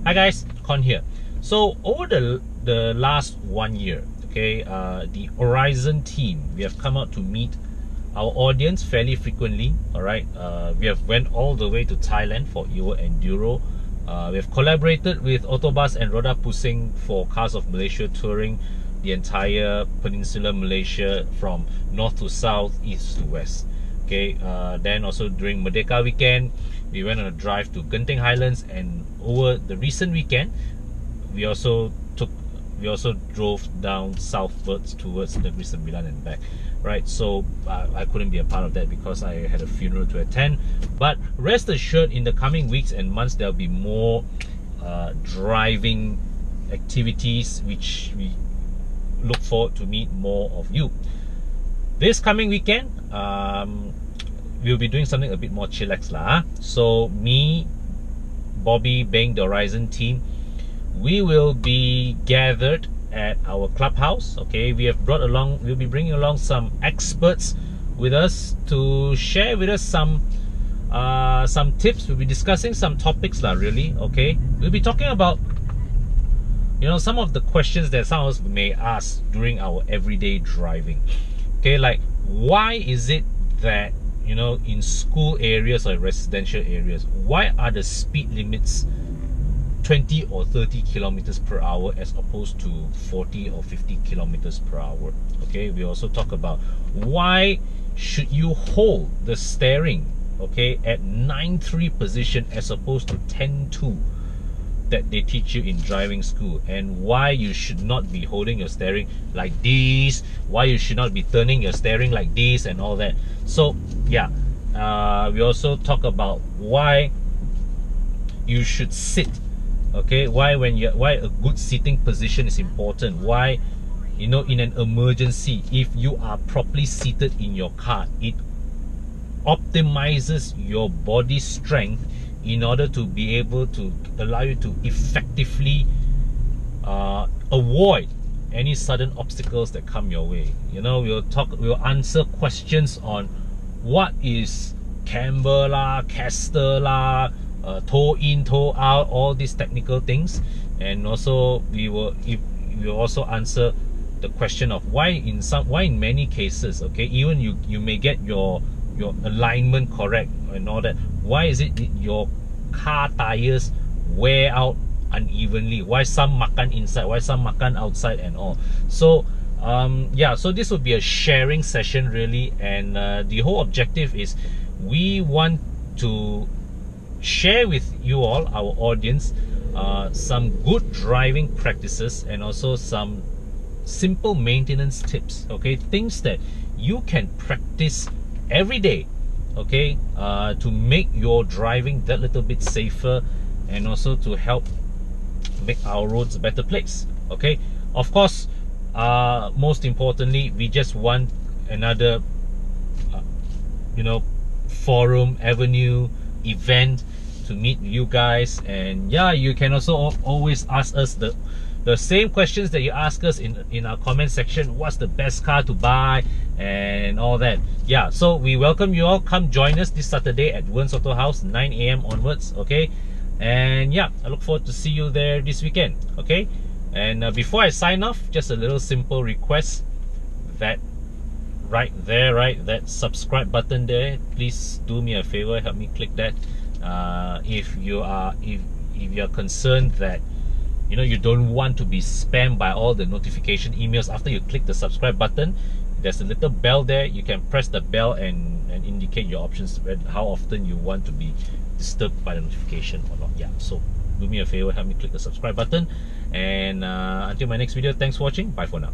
Hi guys, Con here. So over the last 1 year, okay, the Aurizn team, we have come out to meet our audience fairly frequently. All right, we have went all the way to Thailand for Evo Enduro. We have collaborated with Autobus and Roda Pusing for Cars of Malaysia, touring the entire peninsular Malaysia from north to south, east to west. Okay, then also during Merdeka weekend, we went on a drive to Genting Highlands, and over the recent weekend, we also drove down southwards towards Negeri Sembilan and back. Right, so I couldn't be a part of that because I had a funeral to attend. But rest assured, in the coming weeks and months, there'll be more driving activities, which we look forward to meet more of you. This coming weekend, we'll be doing something a bit more chillax lah. So me, Bobby, Bang, the Aurizn team, we will be gathered at our clubhouse. Okay, we'll be bringing along some experts with us to share with us some tips. We'll be discussing some topics lah, really. Okay, we'll be talking about, you know, some of the questions that some of us may ask during our everyday driving. Okay, like why is it that, you know, in school areas or residential areas, why are the speed limits 20 or 30 kilometers per hour as opposed to 40 or 50 kilometers per hour? Okay, we also talk about why should you hold the steering, okay, at 9-3 position as opposed to 10-2 that they teach you in driving school, and why you should not be holding your steering like this, why you should not be turning your steering like this and all that. So yeah, we also talk about why you should sit, okay, why a good sitting position is important, why, you know, in an emergency, if you are properly seated in your car, it optimizes your body strength in order to be able to allow you to effectively avoid any sudden obstacles that come your way. You know, we'll answer questions on what is camber lah, caster lah, toe in, toe out, all these technical things. And also we will also answer the question of why in many cases, okay, even you may get your alignment correct and all that, why is it your car tires wear out unevenly? Why some makan inside, why some makan outside and all? So yeah, so this will be a sharing session really, and the whole objective is we want to share with you all, our audience, some good driving practices and also some simple maintenance tips, okay, things that you can practice every day, okay, to make your driving that little bit safer and also to help make our roads a better place. Okay, of course, most importantly, we just want another you know, forum, avenue, event to meet you guys. And yeah, you can also always ask us the same questions that you ask us in our comment section. What's the best car to buy and all that? Yeah, so we welcome you all. Come join us this Saturday at Wearnes Autohaus, 9 AM onwards. Okay, and yeah, I look forward to see you there this weekend. Okay, and before I sign off, just a little simple request, that right there, that subscribe button there, please do me a favor, help me click that. If you are concerned that, you know, you don't want to be spammed by all the notification emails after you click the subscribe button, there's a little bell there. You can press the bell and indicate your options, how often you want to be disturbed by the notification or not. Yeah, so do me a favor, help me click the subscribe button. And until my next video, thanks for watching. Bye for now.